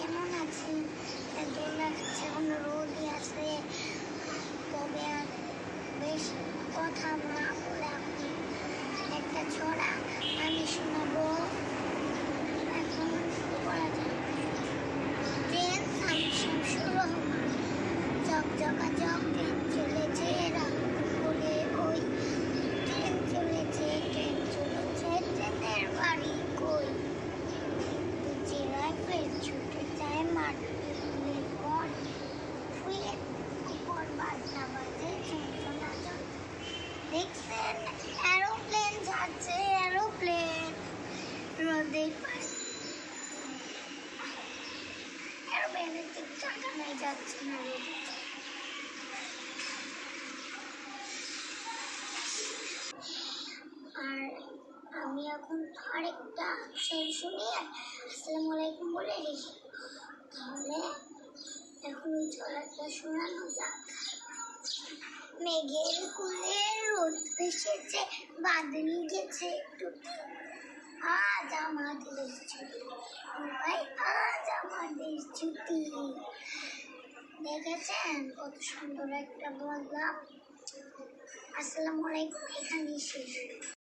কেমন আছেন? এত লাগছে রোদই আছে, তবে আর বেশ কথা না বলে আপনি একটা ছড়া আমি শোনাবো। এখন শুরু করা যায়। ট্রেন শামসুর রহমান, ঝকঝকা ঝক ট্রেন চলেছে রামপুরে, ওই ট্রেন চলেছে ট্রেনের বাড়ি কই, জেলায় ফের ছুটে যায় মাঠের পর, ফুলের উপর বাজনা বাজে ঝনঝনা ঝন। দেখছেন এরোপ্লেন যাচ্ছে, এরোপ্লেন রোদে এরোপ্লেনের ঠিক চাকা নাই, যাচ্ছে না রোদে। আর আমি এখন আরেকটা শের শুনিয়ে আসসালামু আলাইকুম বলে রেখে, তাহলে এখন ওই ছড়াটা শোনানো যাক। মেঘের কোলে রোদ এসেছে, বাদলি গেছে টুটি, আজ আমাদের ছুটি, ভাই আজ আমাদের ছুটি। দেখেছেন কত সুন্দর একটা বললাম। আসসালামু আলাইকুম, এখানেই শেষ।